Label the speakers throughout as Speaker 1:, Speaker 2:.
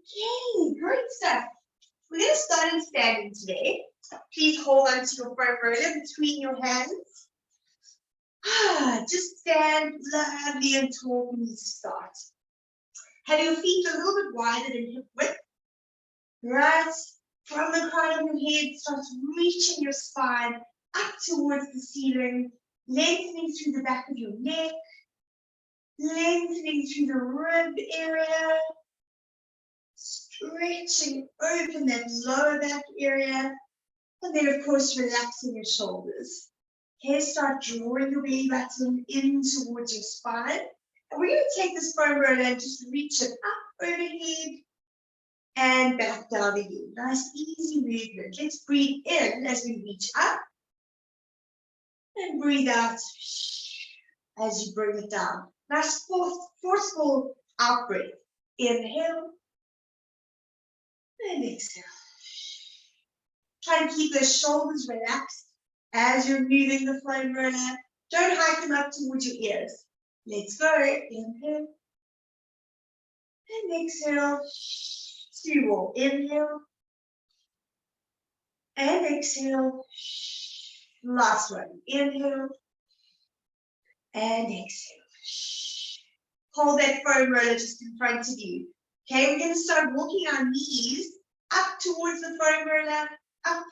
Speaker 1: Okay, great stuff. We're going to start in standing today. Please hold on to your foam roller between your hands. Just stand lovely and tall when you start. Have your feet a little bit wider than hip width. Right from the crown of your head, start reaching your spine up towards the ceiling, lengthening through the back of your neck, lengthening through the rib area, stretching open that lower back area, and then of course relaxing your shoulders. Okay, start drawing your belly button in towards your spine. And we're going to take this foam roller and just reach it up overhead and back down again. Nice easy movement. Let's breathe in as we reach up and breathe out as you bring it down. Nice forceful out breath. Inhale and exhale. Try to keep those shoulders relaxed as you're moving the foam roller. Don't hike them up towards your ears. Let's go. Inhale and exhale. Two more. Inhale and exhale. Last one. Inhale and exhale. Hold that foam roller just in front of you. Okay, we're going to start walking our knees up towards the foam roller, up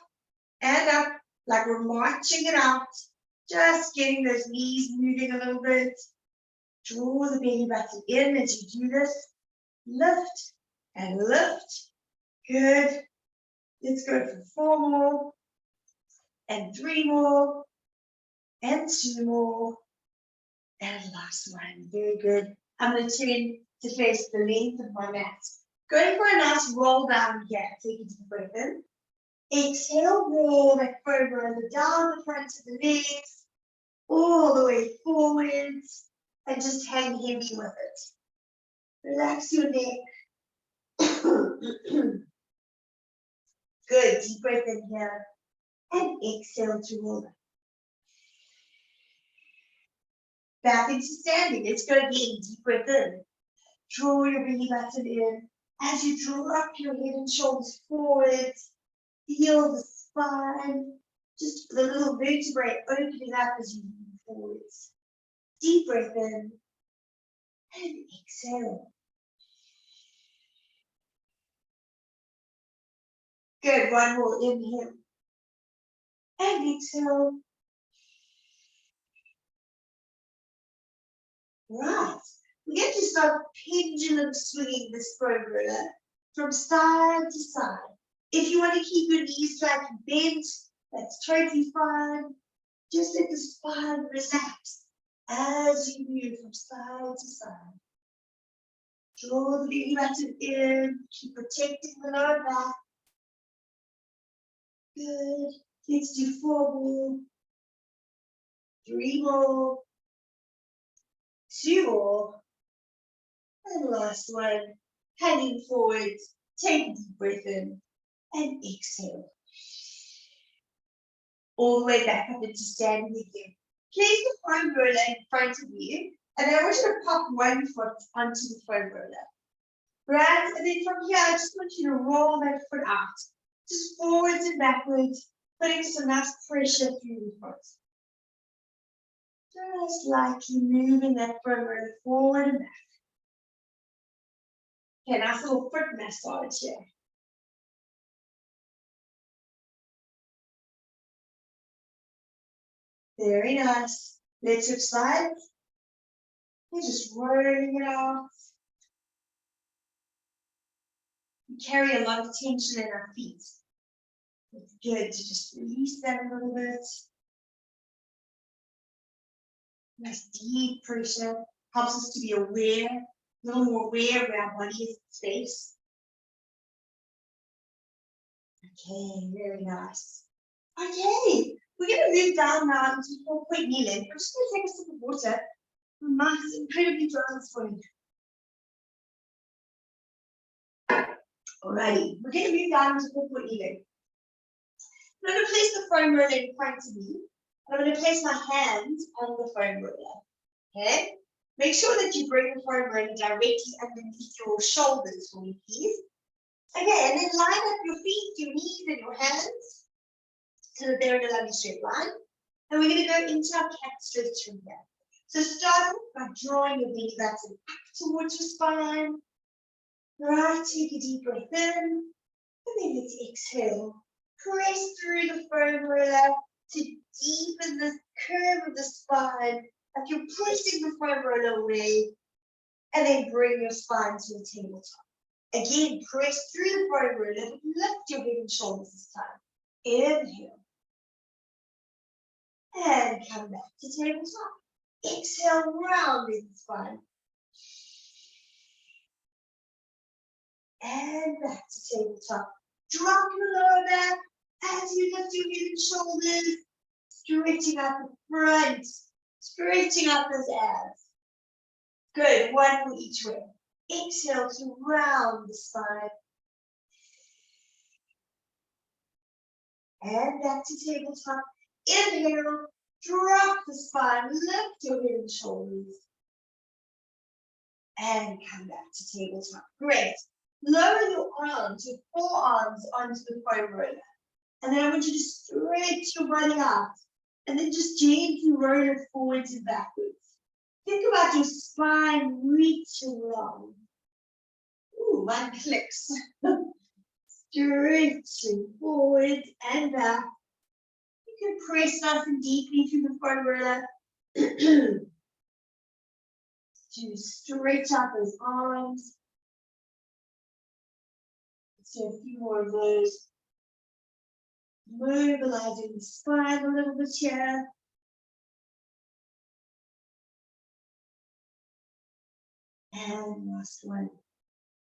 Speaker 1: and up, like we're marching it out. Just getting those knees moving a little bit. Draw the belly button in as you do this. Lift and lift. Good. Let's go for 4 more. And 3 more. And 2 more. And last one. Very good. I'm going to turn to face the length of my mat. Going for a nice roll down here. Take a deep breath in. Exhale, roll that foam roller down the front of the legs, all the way forwards, and just hang heavy with it. Relax your neck. Good. Deep breath in here. And exhale to roll. Back into standing. Let's go again. Deep breath in. Draw your belly button in. As you draw up your head and shoulders forward, feel the spine, just the little vertebrae opening up as you move forwards. Deep breath in and exhale. Good. One more. Inhale and exhale. Right. We're going to start pendulum swinging this foam roller from side to side. If you want to keep your knees slightly bent, that's totally fine. Just let the spine relax as you move from side to side. Draw the belly button in, keep protecting the lower back. Good. Let's do 4 more. 3 more. 2 more. And last one. Hanging forward. Take a deep breath in. And exhale. All the way back up into standing again. Place the foam roller in front of you, and I want you to pop one foot onto the foam roller. Right? And then from here, I just want you to roll that foot out. Just forwards and backwards, putting some nice pressure through the foot. Just lightly moving that foam roller forward and back. Okay, nice little foot massage here. Very nice. Let's switch sides. We're just rolling it out. We carry a lot of tension in our feet. It's good to just release that a little bit. Nice deep pressure. Helps us to be aware, a little more aware of our body is in space. Okay, very nice. Okay. We're going to move down now into 4-point kneeling. I'm just going to take a sip of water. My mouth is incredibly dry this morning. Alrighty, we're going to move down into 4-point kneeling. I'm going to place the foam roller in front of me. I'm going to place my hands on the foam roller. Okay? Make sure that you bring the foam roller directly underneath your shoulders for me, please. Okay, and then line up your feet, your knees, and your hands so that they're in a lovely straight line. And we're going to go into our cat stretch from here. So start off by drawing your belly button up towards your spine. Right, take a deep breath in. And then let's exhale. Press through the foam roller to deepen the curve of the spine, like you're pushing the foam roller away, and then bring your spine to the tabletop. Again, press through the foam roller, lift your head and shoulders this time. Inhale. And come back to tabletop. Exhale, rounding the spine. And back to tabletop. Drop your lower back as you lift your head and shoulders, stretching out the front, stretching out those abs. Good, one for each way. Exhale to round the spine. And back to tabletop. Inhale, drop the spine, lift your head and shoulders. And come back to tabletop. Great. Lower your arms, your forearms onto the foam roller. And then I want you to stretch your body out. And then just gently roll it forwards and backwards. Think about your spine reaching long. Ooh, one clicks. Stretching forward and back. You can press nice and deeply through the foam roller to stretch out those arms. Let's do a few more of those. Mobilizing the spine a little bit here. And last one.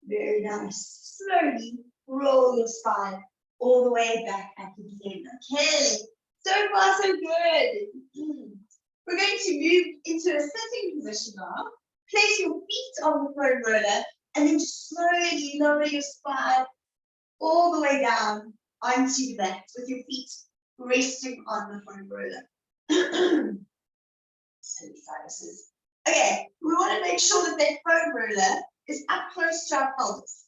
Speaker 1: Very nice. Slowly roll your spine all the way back up again. Okay. So far, so good. We're going to move into a sitting position now. Place your feet on the foam roller and then just slowly lower your spine all the way down onto the mat with your feet resting on the foam roller. Silly sinuses. Okay, we want to make sure that that foam roller is up close to our pelvis.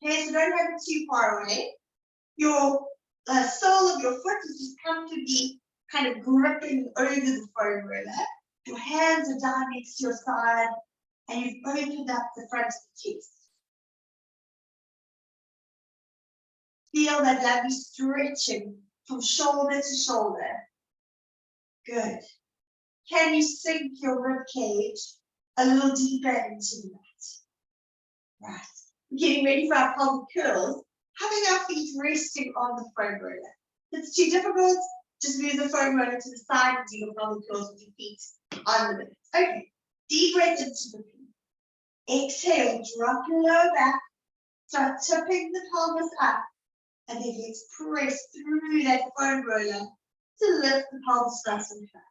Speaker 1: Okay, so don't have it too far away. Your sole of your foot is just comfortably kind of gripping over the foam roller. Your hands are down next to your side, and you've opened up the front of the chest. Feel that lovely stretching from shoulder to shoulder. Good. Can you sink your rib cage a little deeper into the mat? Right. We're getting ready for our pelvic curls. Having our feet resting on the foam roller. If it's too difficult, just move the foam roller to the side and do your pelvic curls with your feet on the mat. Okay. Deep breath into the feet. Exhale, drop your lower back. Start tipping the pelvis up. And then let's press through that foam roller to lift the pelvis nice and flat.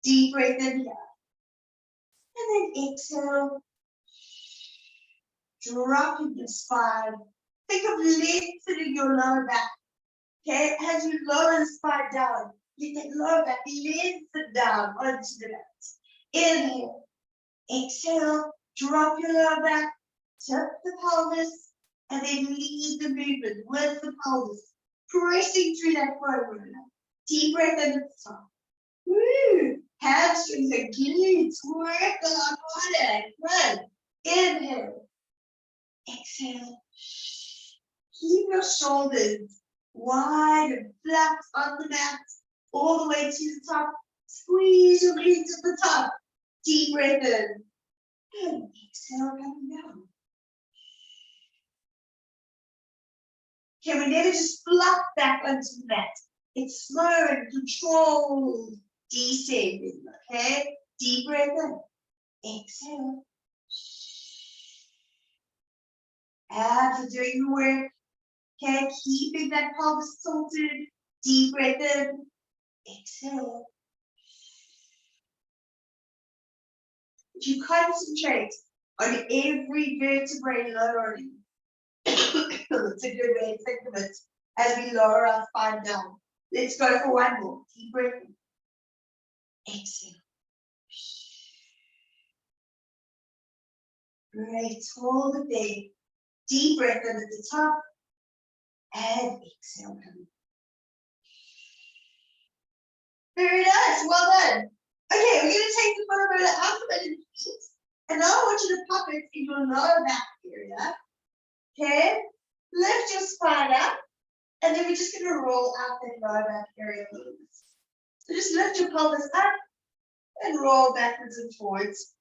Speaker 1: Deep breath in here. And then exhale. Dropping your spine. Think of lengthening your lower back. Okay, as you lower the spine down, let that lower back lengthen down onto the mat. Inhale. Exhale. Drop your lower back. Tip the pelvis. And then lead the movement with the pelvis. Pressing through that foam roller. Deep breath in at the top. Woo! Hamstrings and glutes work a lot harder. Good. Inhale. Exhale. Keep your shoulders wide and flat on the mat. All the way to the top. Squeeze your glutes at the top. Deep breath in. And exhale, coming down. Okay, we never just flop back onto the mat. It's slow and controlled descending, okay? Deep breath in. Exhale. As you're doing the work, okay, keeping that pelvis tilted. Deep breath in. Exhale. If you concentrate on every vertebrae lowering, it's a good way to think of it as we lower our spine down. Let's go for one more. Deep breath in. Exhale. Great. Hold it there. Deep breath in at the top. and exhale. Very nice, well done. Okay, we're going to take the foot roller out from underneath, and now I want you to pop it in your lower back area. Okay, lift your spine up, and then we're just going to roll out that lower back area a little bit. So just lift your pelvis up and roll backwards and forwards.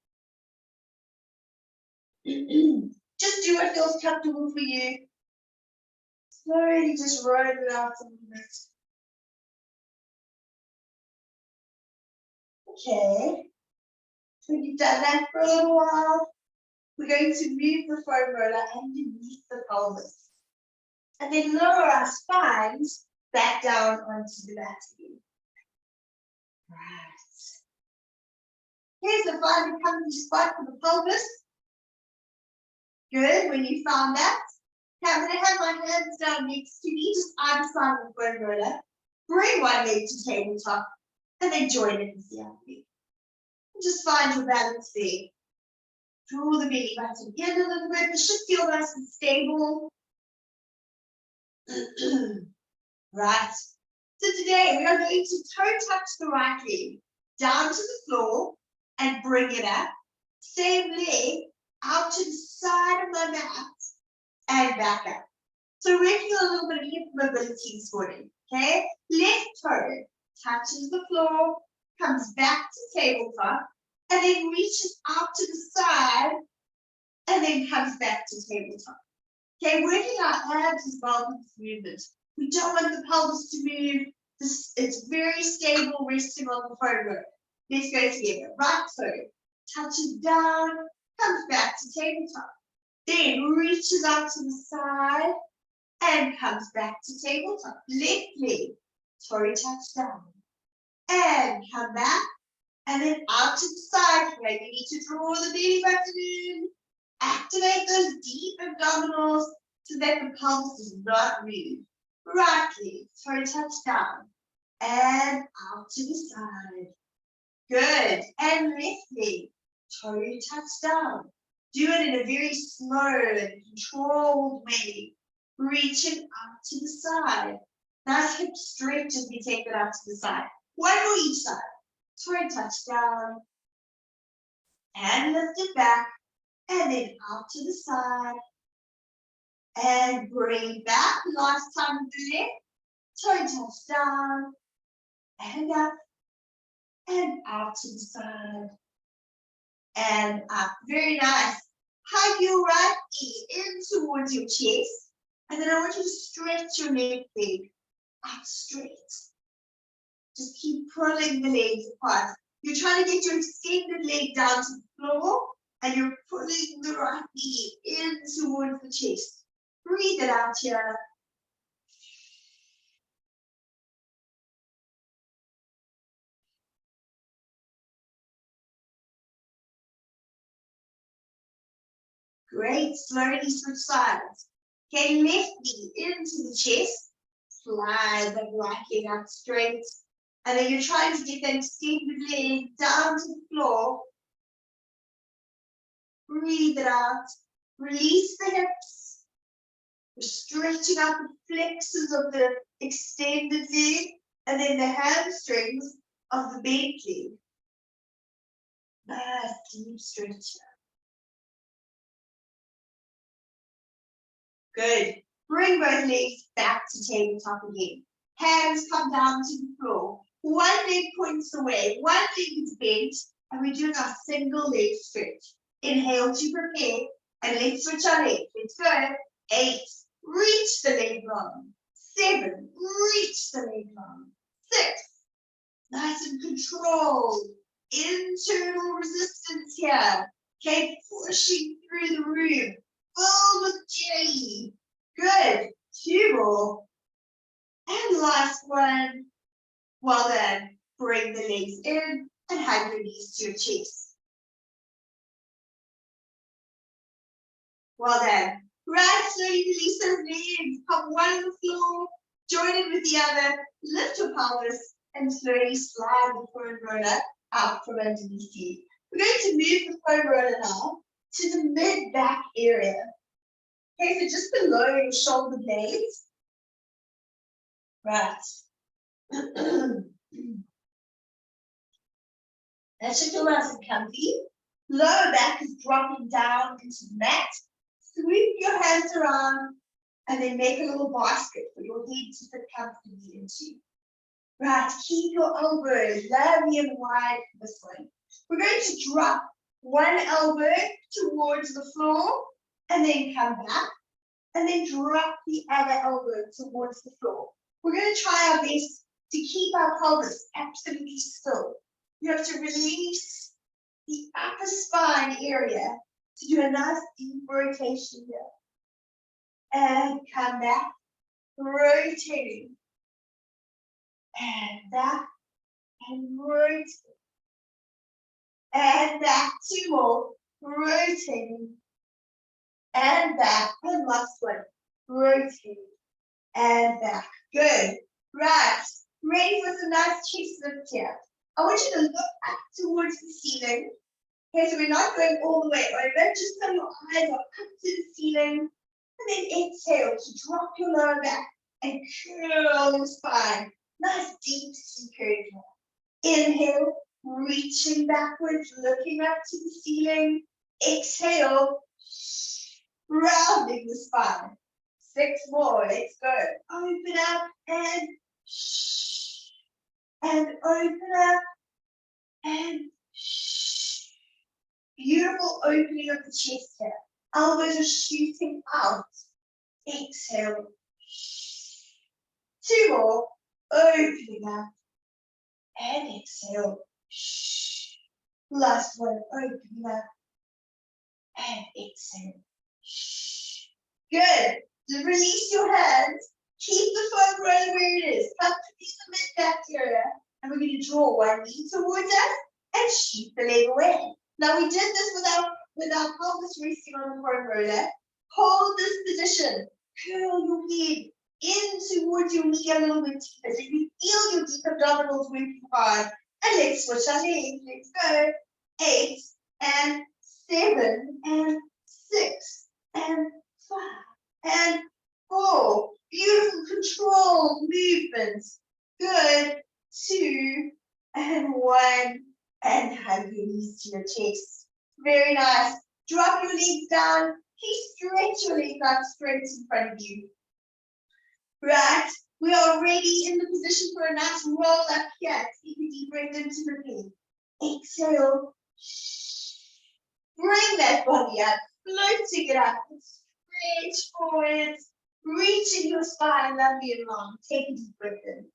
Speaker 1: Just do what feels comfortable for you. Slowly just roll it out a little bit. Okay, so you've done that for a little while. We're going to move the foam roller underneath the pelvis. And then lower our spines back down onto the mat again. Right. Here's the final comfy spot for the pelvis. Good, when you found that. Now I'm going to have my hands down next to me, just either side of the foam roller. Bring one leg to tabletop, and then join it with the other leg. Just find your balance there. Draw the belly button in a little bit. It should feel nice and stable. Right. So today we are going to toe touch the right leg down to the floor and bring it up. Same leg out to the side of my mat and back up. So we're working on a little bit of hip mobility this morning. Okay, left toe touches the floor, comes back to tabletop, and then reaches out to the side, and then comes back to tabletop. Okay, working our abs as well with this movement. We don't want the pelvis to move. It's very stable, resting on the foam roller. Let's go together. Right toe touches down, comes back to tabletop. Then reaches out to the side and comes back to tabletop. Left leg, toe touch down. And come back. And then out to the side. Right, you need to draw the belly button in. Activate those deep abdominals so that the pelvis does not move. Right leg, toe touch down. And out to the side. Good. And left leg, toe touch down. Do it in a very slow and controlled way. Reaching out to the side. Nice hip stretch as we take it out to the side. One more each side. Toe touch down. And lift it back. And then out to the side. And bring back. Last time with the left. Toe touch down. And up. And out to the side. And up. Very nice. Hug your right knee in towards your chest. And then I want you to stretch your left leg out straight. Just keep pulling the legs apart. You're trying to get your extended leg down to the floor, and you're pulling the right knee in towards the chest. Breathe it out here. Great, slowly switch sides. Okay, left knee into the chest. Slide the right leg out straight. And then you're trying to get that extended leg down to the floor. Breathe it out. Release the hips. We're stretching out the flexors of the extended leg and then the hamstrings of the bent leg. Nice deep stretch. Good. Bring both legs back to tabletop again. Hands come down to the floor. One leg points away, one leg is bent, and we're doing our single leg stretch. Inhale to prepare, and let's switch our legs. Let's go. 8, reach the leg long. 7, reach the leg long. 6, nice and controlled. Internal resistance here. Okay, pushing through the room. Full with J. Good. 2 more. And last one. Well done. Bring the legs in and hug your knees to your chest. Well done. Right, slowly release those legs. Pop one on the floor. Join it with the other. Lift your pelvis and slowly slide the foam roller out from underneath you. We're going to move the foam roller now to the mid-back area. Okay, so just below your shoulder blades. Right. That should feel nice and comfy. Lower back is dropping down into the mat. Sweep your hands around and then make a little basket for your head to fit comfortably into. Right, keep your elbows lovely and wide for this one. We're going to drop one elbow towards the floor and then come back and then drop the other elbow towards the floor. We're going to try our best to keep our pelvis absolutely still. You have to release the upper spine area to do a nice deep rotation here. And come back, rotating. And back, and rotating. And back, two more, rotating. And back, and last one, rotating. And back, good. Right, ready for some nice chest lift here. I want you to look up towards the ceiling. Okay, so we're not going all the way over, just put your eyes up to the ceiling. And then exhale to drop your lower back and curl your spine. Nice deep secret. Inhale, reaching backwards, looking up to the ceiling. Exhale, rounding the spine. 6 more, let's go. Open up and open up and beautiful opening of the chest here. Elbows are shooting out. Exhale. 2 more, opening up and exhale. Last one, opening up and exhale. Good. Just release your hands. Keep the foam roller where it is. Come to the mid-back area. And we're going to draw one knee towards us and shoot the leg away. Now we did this with our pelvis resting on the foam roller. Hold this position. Curl your head in towards your knee a little bit deeper. So you feel your deep abdominals working hard. And let's switch our legs. Let's go. 8 and 7 and 6 and 5 and 4. Beautiful controlled movements. Good. 2 and 1. And hug your knees to your chest. Very nice. Drop your legs down. Please stretch your legs out straight in front of you. Right. We are ready in the position for a nice roll up here. Take a deep breath into the knee. Exhale. Bring that body up. Floating it up. Stretch forwards. Reaching your spine lovely and long. Take a deep breath in.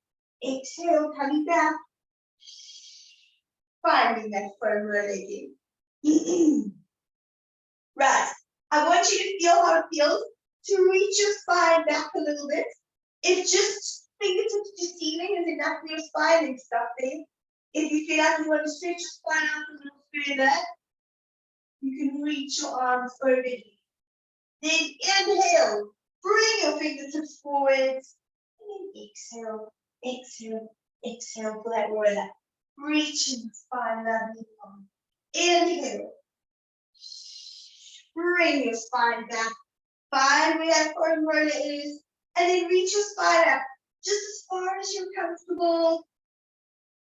Speaker 1: Exhale, coming back. Finding that foam roller again. Right. I want you to feel how it feels to reach your spine back a little bit. If just fingertips to ceiling is enough for your spine and stuff there. If you feel like you want to stretch your spine out a little further, you can reach your arms over here. Then inhale, bring your fingertips forwards. And then exhale, exhale, exhale, flat roller. Reaching the spine lovely long. Inhale. Bring your spine back. Find where that foam roller is. And then reach your spine up just as far as you're comfortable.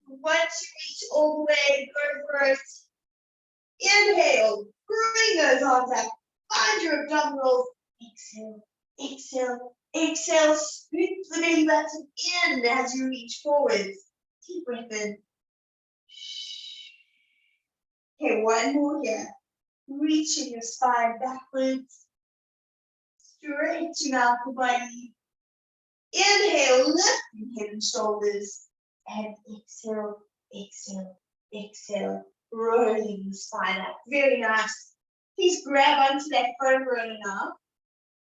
Speaker 1: Once you reach all the way, go for it. Inhale. Bring those arms up. Find your abdominals. Exhale. Exhale. Exhale. Scoop the belly button in as you reach forwards. Deep breath in. Okay, one more here. Reaching your spine backwards. Stretching out the body. Inhale, lifting head and shoulders. And exhale, exhale, exhale. Rolling the spine up. Very nice. Please grab onto that foam roller now.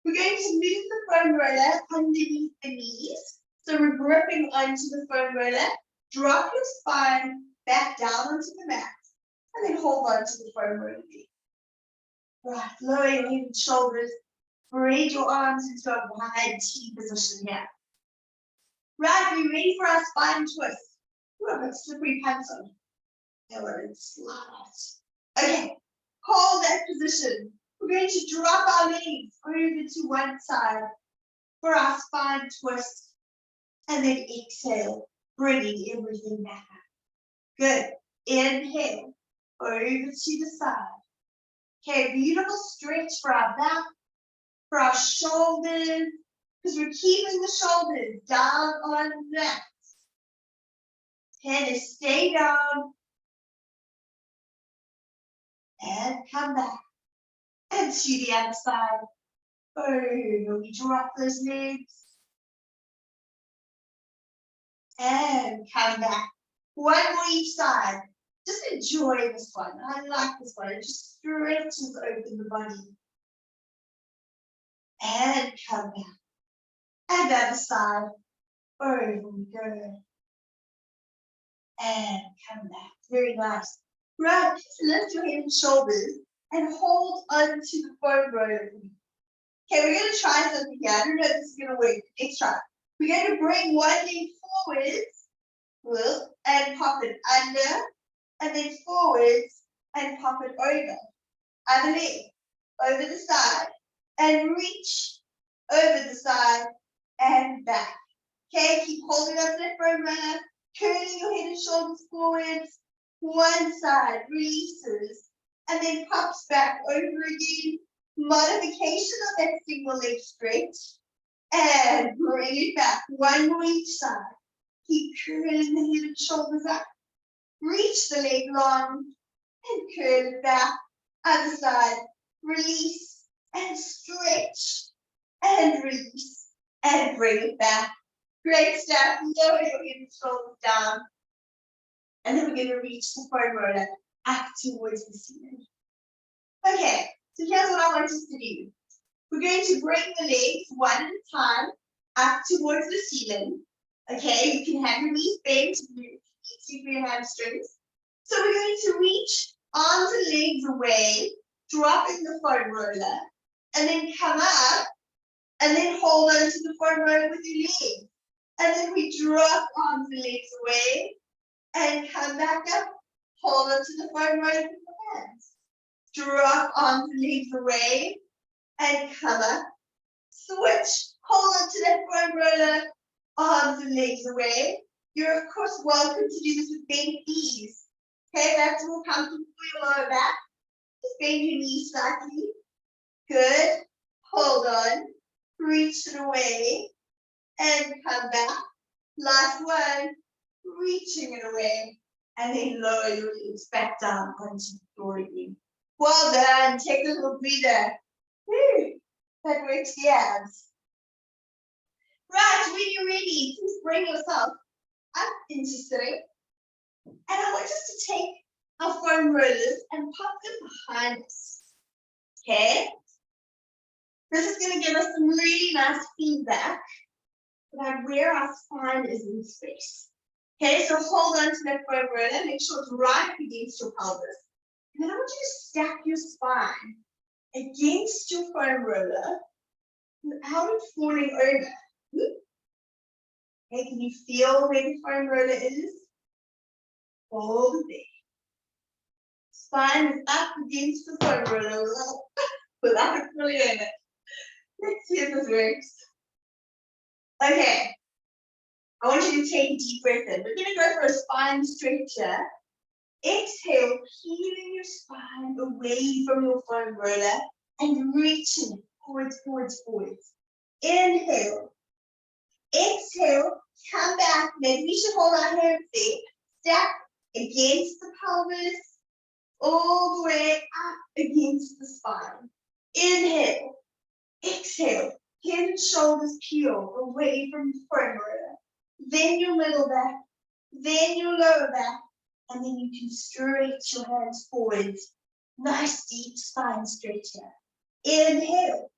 Speaker 1: We're going to move the foam roller underneath the knees. So we're gripping onto the foam roller. Drop your spine back down onto the mat. And then hold on to the foam roller. Right, lower your head and shoulders. Spread your arms into a wide T position here. Right, we're ready for our spine twist. Ooh, I've got slippery pants on. Now we're in slide. Okay, hold that position. We're going to drop our legs over to one side for our spine twist. And then exhale, bringing everything back up. Good. Inhale, over to the side. Okay, beautiful stretch for our back, for our shoulders, because we're keeping the shoulders down on the mat. Okay, to stay down. And come back. And to the other side. Oh, we drop those legs. And come back. One more each side. Just enjoy this one. I like this one. It just stretches open the body. And come back. And other side. Over we go. And come back. Very nice. Right, lift your head and shoulders and hold onto the foam roller. Okay, we're going to try something here. I don't know if this is going to work. Let's try. We're going to bring one leg forwards and pop it under, and then forwards and pop it over. Other leg, over the side, and reach over the side and back. Okay, keep holding up that foam roller, turning your head and shoulders forwards. One side releases and then pops back over again. Modification of that single leg stretch. And bring it back. One more each side. Keep curling the head and shoulders up. Reach the leg long and curl it back. Other side. Release and stretch and release and bring it back. Great stuff. Lower your head and shoulders down. And then we're going to reach the foam roller up towards the ceiling. Okay, so here's what I want us to do. We're going to bring the legs one at a time up towards the ceiling. Okay, you can have your knees bent, easy for your hamstrings. So we're going to reach arms and legs away, dropping the foam roller, and then come up, and then hold onto the foam roller with your legs. And then we drop arms and legs away, and come back up, hold onto the foam roller with the hands. Drop arms and legs away, and come up. Switch, hold onto that foam roller, arms and legs away. You're of course welcome to do this with bent knees. Okay, that's more comfortable for your lower back. Just bend your knees slightly. Good. Hold on. Reach it away, and come back. Last one. Reaching it away, and then lower your legs back down onto the floor again. Well done. Take a little breather. Woo. That works the abs. Right, when you're ready, please bring yourself up into sitting. And I want us to take our foam rollers and pop them behind us. Okay? This is going to give us some really nice feedback about where our spine is in space. Okay, so hold on to that foam roller, make sure it's right against your pelvis. And then I want you to stack your spine against your foam roller without it falling over. Okay, can you feel where the foam roller is? Hold it there. Spine is up against the foam roller without it falling over. Let's see if this works. Okay. I want you to take a deep breath in. We're going to go for a spine stretcher. Exhale, peeling your spine away from your foam roller and reaching it forwards, forwards, forwards. Inhale. Exhale, come back. Maybe we should hold our hands there. Stack against the pelvis, all the way up against the spine. Inhale. Exhale. Head and shoulders peel away from the foam roller. Then your middle back, then your lower back, and then you can stretch your hands forwards. Nice deep spine stretch here. Inhale,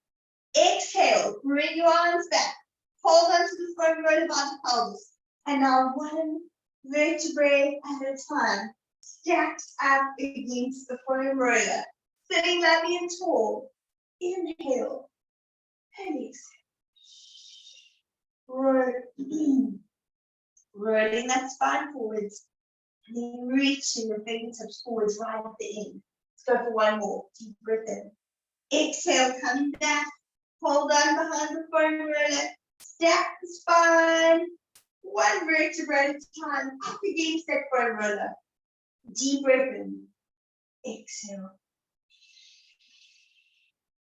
Speaker 1: exhale, bring your arms back. Hold onto the foam roller by the pelvis. And now one vertebrae at a time, stacked up against the foam roller. Sitting lovely and tall. Inhale, and exhale. Rolling that spine forwards, and then reaching the fingertips forwards right at the end. Let's go for one more. Deep breath in. Exhale, come back. Hold on behind the foam roller. Stack the spine. One vertebra at a time, up against that foam roller. Deep breath in. Exhale.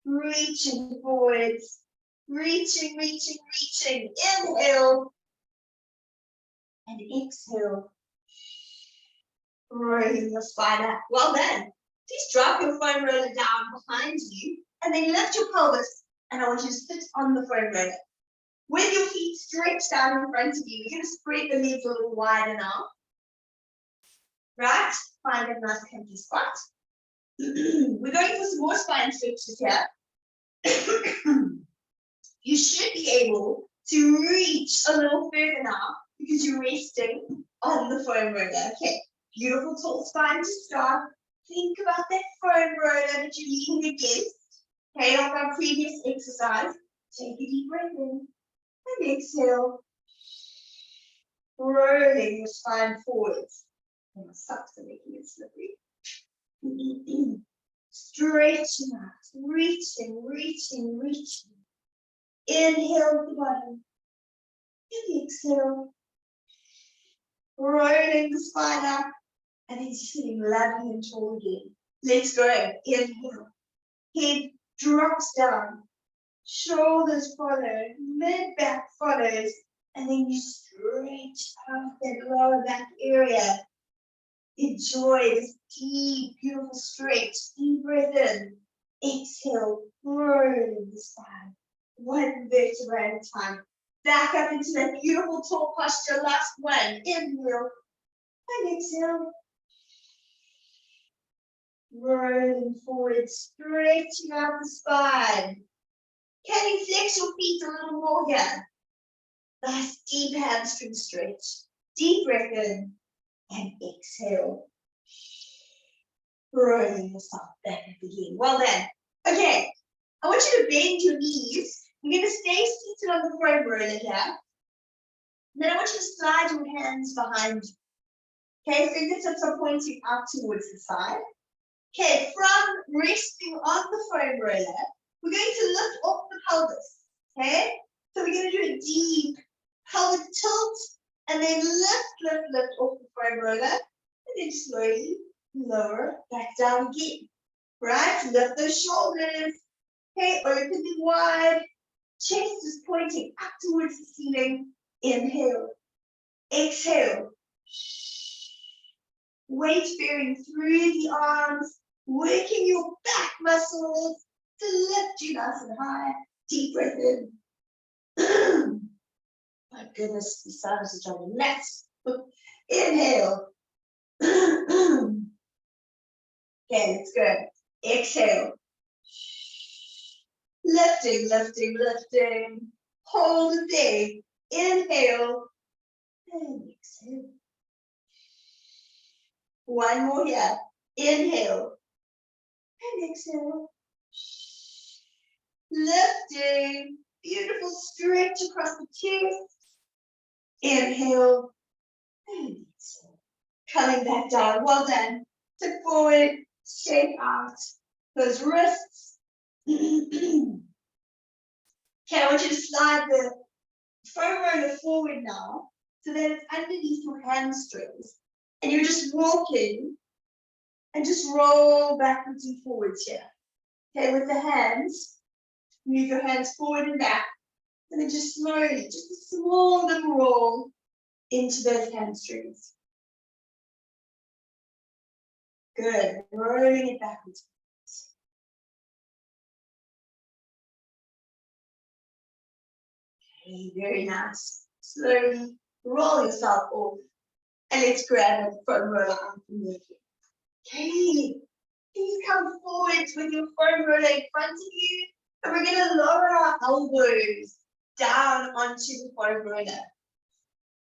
Speaker 1: Reaching forwards. Reaching, reaching, reaching. Inhale. And exhale. Rolling the spine up. Well done. Please drop your foam roller down behind you and then lift your pelvis. And I want you to sit on the foam roller. With your feet stretched out in front of you, you're going to spread the legs a little wider now. Right? Find a nice comfy spot. We're going for some more spine stretches here. You should be able to reach a little further now because you're resting on the foam roller. Okay, beautiful tall spine to start. Think about that foam roller that you're leaning against. Okay, like our previous exercise. Take a deep breath in and exhale. Rolling the spine forwards. And my socks are making it slippery. Stretching out, reaching, reaching, reaching. Inhale at the bottom. And exhale. Rolling the spine up. And then sitting lovely and tall again. Let's go. Inhale. Head drops down. Shoulders follow. Mid-back follows. And then you stretch out that lower back area. Enjoy this deep, beautiful stretch. Deep breath in. Exhale. Rolling the spine. One vertebra at a time. Back up into that beautiful tall posture. Last one. Inhale. And exhale. Rolling forward, stretching out the spine. Can you flex your feet a little more here? Nice deep hamstring stretch. Deep breath in and exhale. Rolling yourself back up again. Well done. Okay, I want you to bend your knees. You're going to stay seated on the foam roller here. And then I want you to slide your hands behind you. Okay, fingertips are pointing out towards the side. Okay, from resting on the foam roller, we're going to lift off the pelvis. Okay, so we're going to do a deep pelvic tilt and then lift off the foam roller and then slowly lower back down again. Right, lift those shoulders. Okay, open them wide. Chest is pointing up towards the ceiling. Inhale. Exhale. Weight bearing through the arms, working your back muscles to lift you nice and high. Deep breath in. My goodness, the sinus is driving nuts. Inhale. Okay, let's go. Exhale. Lifting, lifting, lifting. Hold it there. Inhale. And exhale. One more here. Inhale. And exhale. Lifting. Beautiful stretch across the chest. Inhale. And exhale. Coming back down. Well done. Tip forward. Shake out those wrists. Okay, I want you to slide the foam roller forward now so that it's underneath your hamstrings. And you're just walking and just roll backwards and forwards here. Okay, with the hands, move your hands forward and back. And then just slowly, just a small little roll into those hamstrings. Good, rolling it backwards. Okay, very nice. Slowly roll yourself off. And let's grab the foam roller out from there. Okay, please come forward with your foam roller in front of you. And we're going to lower our elbows down onto the foam roller.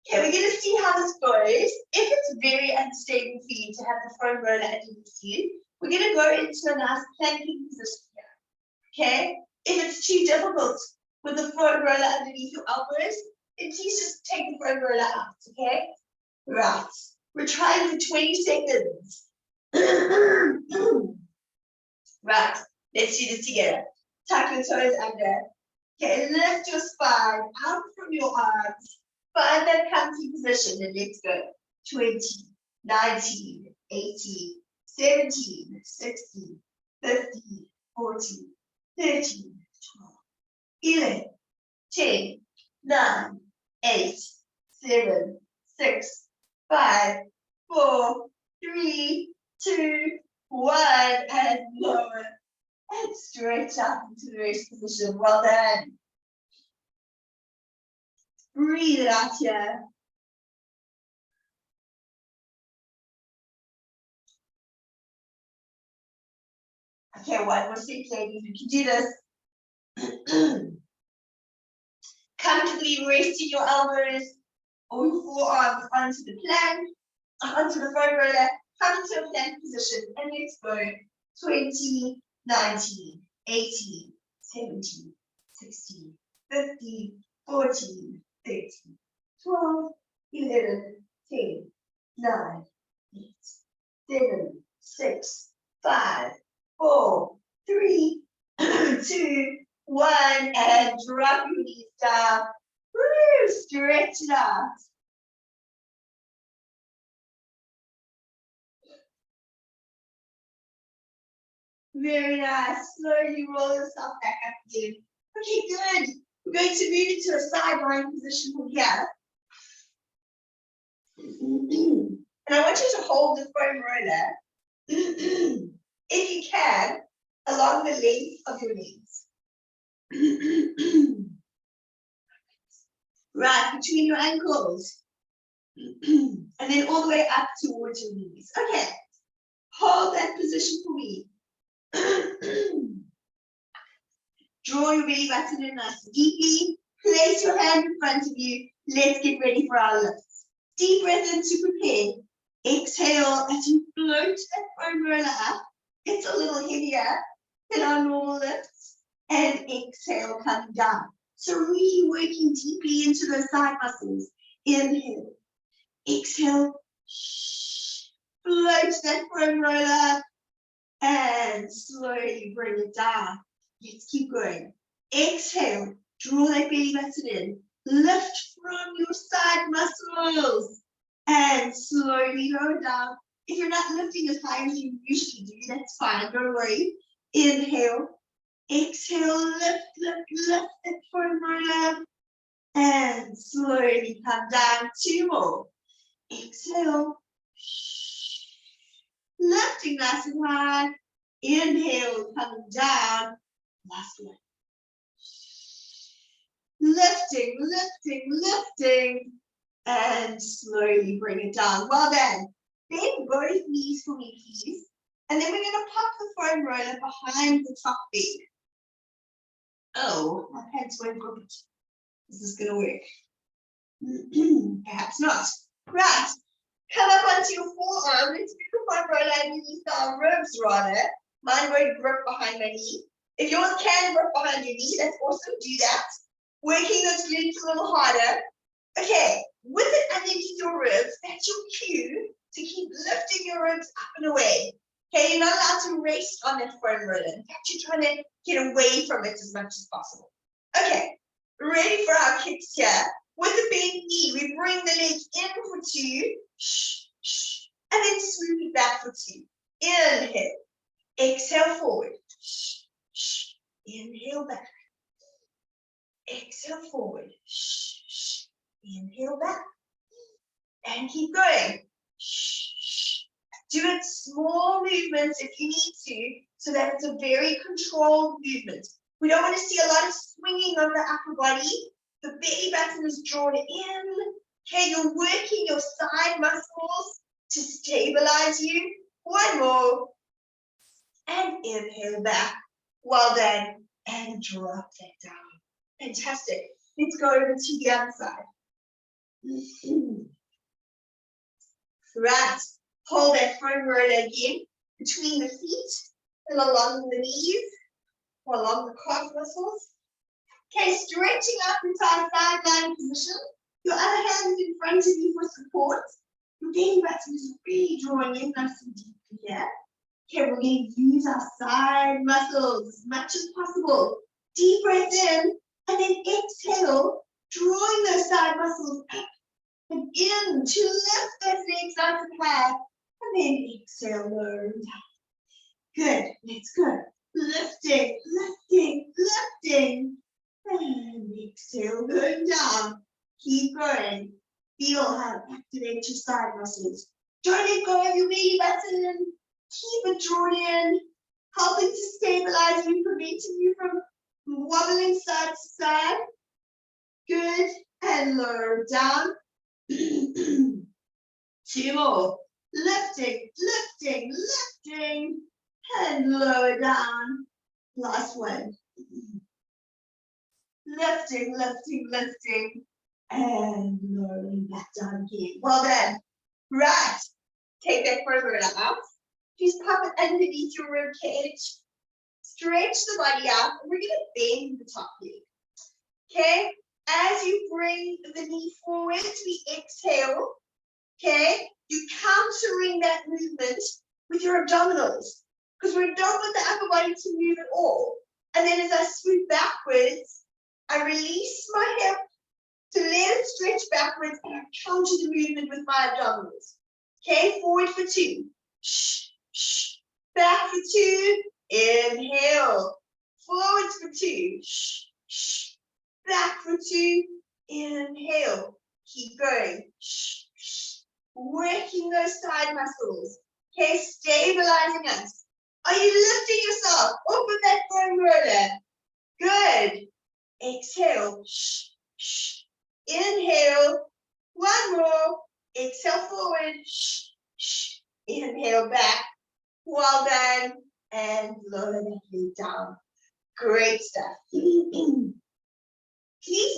Speaker 1: Okay, we're going to see how this goes. If it's very unstable for you to have the foam roller underneath you, we're going to go into a nice planking position here. Okay, if it's too difficult with the foam roller underneath your elbows, then please just take the foam roller out, okay? Right, we're trying for 20 seconds. Right, let's do this together. Tuck your toes under. Okay, lift your spine out from your arms. Find that comfy position and let's go. 20, 19, 18, 17, 16, 15, 14, 13, 12, 11, 10, 9, 8, 7, 6, 5, 4, 3, 2, 1, and lower. And stretch up into the rest position. Well done. Breathe it out here. Okay, one more set, ladies. We can do this. Comfortably resting your elbows or your forearms onto the plank, onto the foam roller. Come into a plank position and let's go. 20, 19, 18, 17, 16, 15, 14, 13, 12, 11, 10, 9, 8, 7, 6, 5, 4, 3, 2, 1, and drop your knees down. Woo, stretch it out. Very nice. Slowly roll yourself back up again. Okay, good. We're going to move into a side lying position from here. And I want you to hold the foam roller, if you can, along the length of your legs. Right, between your ankles. And then all the way up towards your knees. Okay, hold that position for me. Draw your belly button in nice and deeply. Place your hand in front of you. Let's get ready for our lifts. Deep breath in to prepare. Exhale as you float that foam roller up. It's a little heavier than our normal lifts. And exhale, coming down. So really working deeply into those side muscles. Inhale. Exhale. Float that foam roller. And slowly bring it down. Let's keep going. Exhale. Draw that belly button in. Lift from your side muscles. And slowly lower down. If you're not lifting as high as you usually do, that's fine. Don't worry. Inhale. Exhale. Lift, lift, lift it foam roller. And slowly come down. 2 more. Exhale. Lifting nice and high. Inhale, coming down. Last one. Lifting, lifting, lifting. And slowly bring it down. Well done. Bend both knees for me, please. And then we're going to pop the foam roller behind the top leg. Oh, my pants won't go. Is this going to work? Perhaps not. Right. Come up onto your forearm. Let's move the foam roller underneath our ribs rather. Mine won't grip behind my knee. If yours can grip behind your knee, that's awesome. Do that. Working those glutes a little harder. Okay, with it underneath your ribs, that's your cue to keep lifting your ribs up and away. Okay, you're not allowed to rest on that foam roller. In fact, you're trying to get away from it as much as possible. Okay, ready for our kicks here. With the bent knee, we bring the leg in for 2, and then swoop it back for 2. Inhale. Exhale forward. Inhale back. Exhale forward. Inhale back. And keep going. Do it small movements if you need to, so that it's a very controlled movement. We don't want to see a lot of swinging of the upper body. The belly button is drawn in. Okay, you're working your side muscles to stabilize you. One more. And inhale back. Well done. And drop that down. Fantastic. Let's go over to the other side. Right. Hold that foam roller again between the feet and along the knees or along the calf muscles. Okay, stretching up into our side lying position. Your other hand is in front of you for support. Your belly button is really drawing in nice and deep here. Okay, we're going to use our side muscles as much as possible. Deep breath in, and then exhale, drawing those side muscles up Begin to lift those legs out of high. And then exhale, lower and down. Good. Let's go. Lifting, lifting, lifting. And exhale, going down. Keep going. Feel how to activate your side muscles. Don't let go of your belly button. Keep it drawn in, helping to stabilize you, preventing you from wobbling side to side. Good. And lower down. 2 more. Lifting, lifting, lifting. And lower down. Last one. Lifting, lifting, lifting. And lowering back down again. Well done. Right. Take that further out. Just pop it underneath your rib cage. Stretch the body out. And we're going to bend the top leg. Okay? As you bring the knee forward, we exhale. Okay? You're countering that movement with your abdominals. Because we don't want the upper body to move at all. And then as I swoop backwards, I release my hip to let it stretch backwards and I counter the movement with my abdominals. Okay, forward for 2. Shh, shh. Back for 2. Inhale. Forward for 2. Shh, shh. Back for 2. Inhale. Keep going. Shh, shh. Working those side muscles. Okay, stabilizing us. Are you lifting yourself up with that foam roller? Good. Exhale. Shh, shh. Inhale. 1 more. Exhale forward. Shh, shh. Inhale back. Well done. And lower that leg down. Great stuff. Please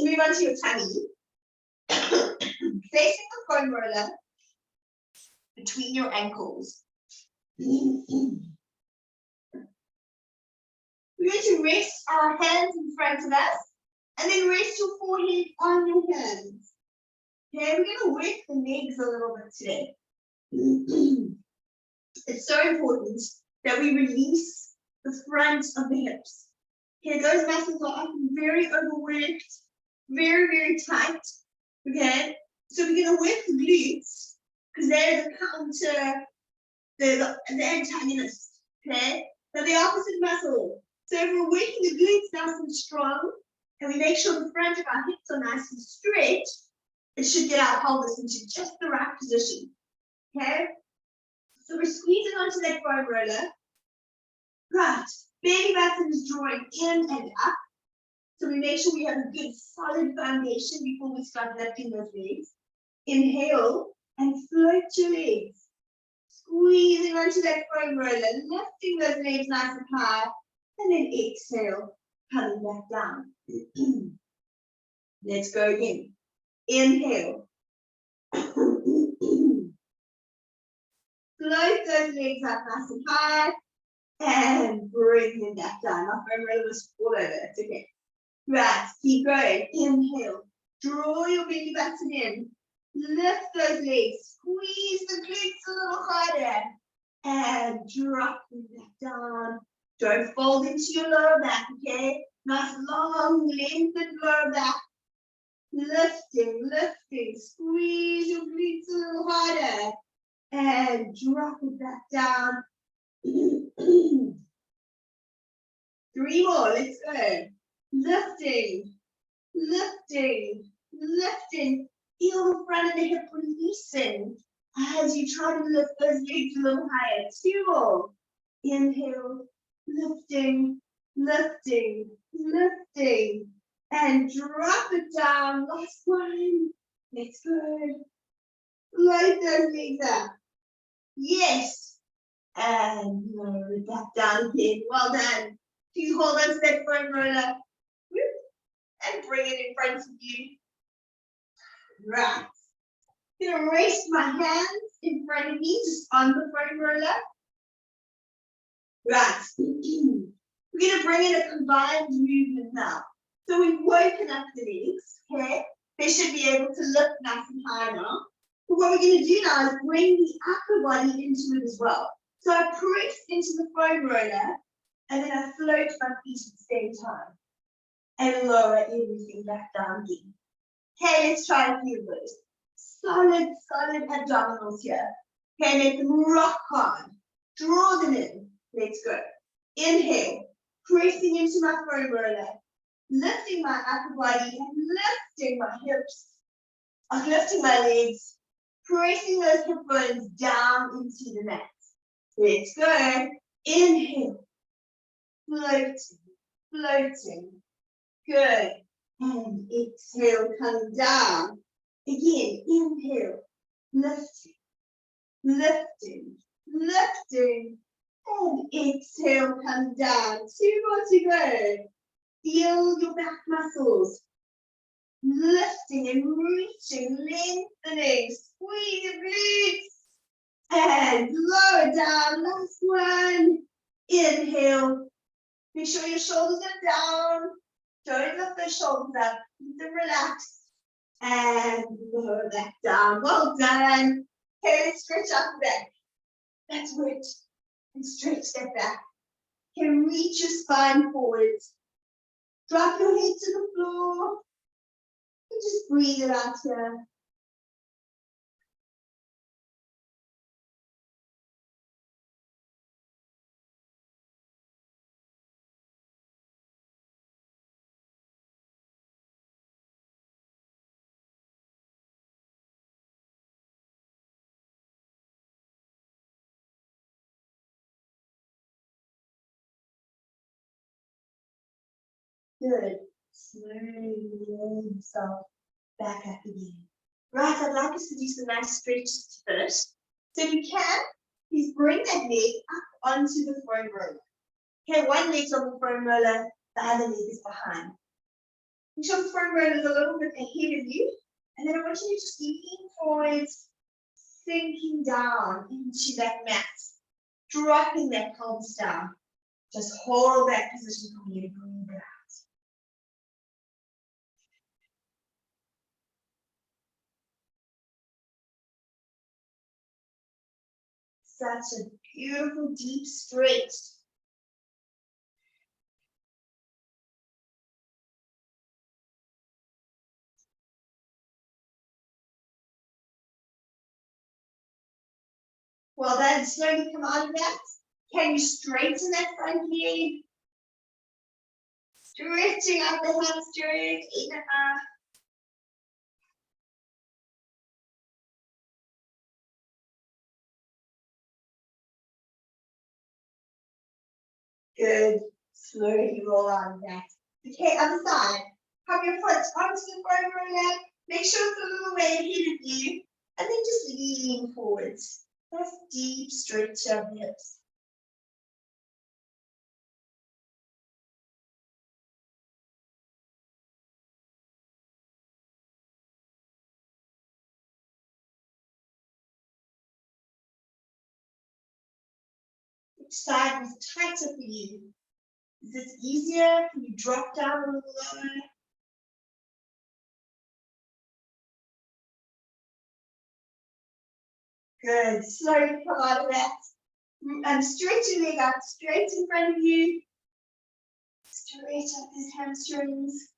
Speaker 1: move onto your tummy. Placing the foam roller between your ankles. We're going to rest our hands in front of us and then rest your forehead on your hands. Okay, we're going to work the legs a little bit today. It's so important that we release the front of the hips. Okay, those muscles are often very overworked, very, very tight. Okay, so we're going to work the glutes because they're the counter, the antagonist. Okay, they're the opposite muscle. So if we're working the glutes nice and strong, and we make sure the front of our hips are nice and stretched, it should get our pelvis into just the right position. Okay? So we're squeezing onto that foam roller. Right. Belly button is drawing in and up. So we make sure we have a good solid foundation before we start lifting those legs. Inhale and float your legs. Squeezing onto that foam roller, lifting those legs nice and high. And then exhale, coming back down. Let's go again. Inhale. Float those legs up nice and high. And bring them back down. My foam roller was all over. It's okay. Right, keep going. Inhale. Draw your belly button in. Lift those legs. Squeeze the glutes a little harder. And drop them back down. Don't fold into your lower back, okay? Nice long, lengthened lower back. Lifting, lifting. Squeeze your glutes a little harder. And drop it back down. 3 more, let's go. Lifting, lifting, lifting. Feel the front of the hip releasing as you try to lift those legs a little higher. 2 more. Inhale. Lifting, lifting, lifting, and drop it down. Last one. Let's go. Light those legs up. Yes. And lower it back down again. Well done. Please hold on to that foam roller. And bring it in front of you. Right. I'm going to rest my hands in front of me, just on the foam roller. Right. We're going to bring in a combined movement now. So we've woken up the legs, okay? They should be able to lift nice and high now. But what we're going to do now is bring the upper body into it as well. So I press into the foam roller, and then I float my feet at the same time. And lower everything back down again. Okay, let's try a few of those. solid, solid abdominals here. Okay, make them rock hard. Draw them in. Let's go. Inhale, pressing into my foam roller, lifting my upper body and lifting my hips. I'm lifting my legs, pressing those hip bones down into the mat. Let's go. Inhale, floating, floating. Good. And exhale, come down. Again, inhale, lifting, lifting, lifting. And exhale, come down. 2 more to go. Feel your back muscles. Lifting and reaching, lengthening. Squeeze your glutes. And lower down. Last one. Inhale. Make sure your shoulders are down. Don't lift those shoulders up. Keep them relaxed. And lower that down. Well done. Okay, let's stretch out the back. That's good. And stretch that back. Can reach your spine forwards. Drop your head to the floor. And just breathe it out here. Good. Slowly roll yourself back up again. Right, I'd like us to do some nice stretches to finish. So if you can, please bring that leg up onto the foam roller. Okay, one leg's on the foam roller, the other leg is behind. Make sure the foam roller is a little bit ahead of you. And then I want you to just lean forwards, sinking down into that mat, dropping that pelvis down. Just hold that position for me to breathe it out. Such a beautiful deep stretch. Well then, slowly come out of that. Can you straighten that front leg? Stretching out the hamstring, 8.5. Good. Slowly roll out of that. Okay, other side. Have your foot onto the foam roller. Make sure it's a little way ahead of you. And then just lean forwards. Nice deep stretch of the hips. Which side was tighter for you? Is this easier? Can you drop down a little lower? Good. Slowly come out of that. And stretch your leg out straight in front of you. Straight up these hamstrings.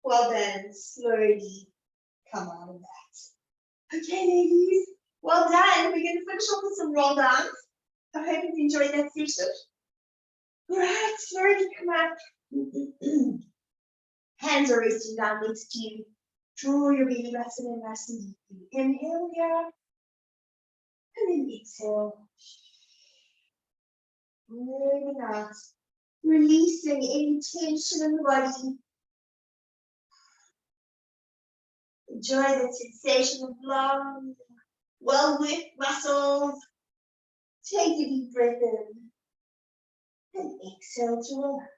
Speaker 1: Well then, slowly come out of that. Okay, ladies. Well done. We're going to finish off with some roll downs. I hope you enjoyed that session. Right, slowly come up. Hands are resting down next to you. Draw your belly button in nice and deeply. Inhale here. And then exhale. Breathing out. Releasing any tension in the body. Enjoy the sensation of long, well-worked muscles. Take a deep breath in. And exhale to relax.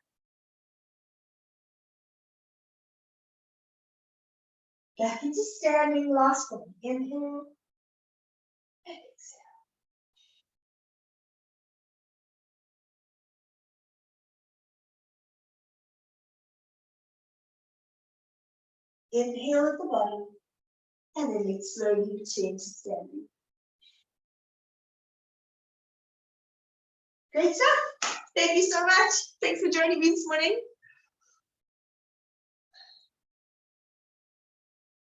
Speaker 1: Back into standing, last one. Inhale and exhale. Inhale at the bottom. And then let's slowly return to standing. Great stuff. Thank you so much. Thanks for joining me this morning.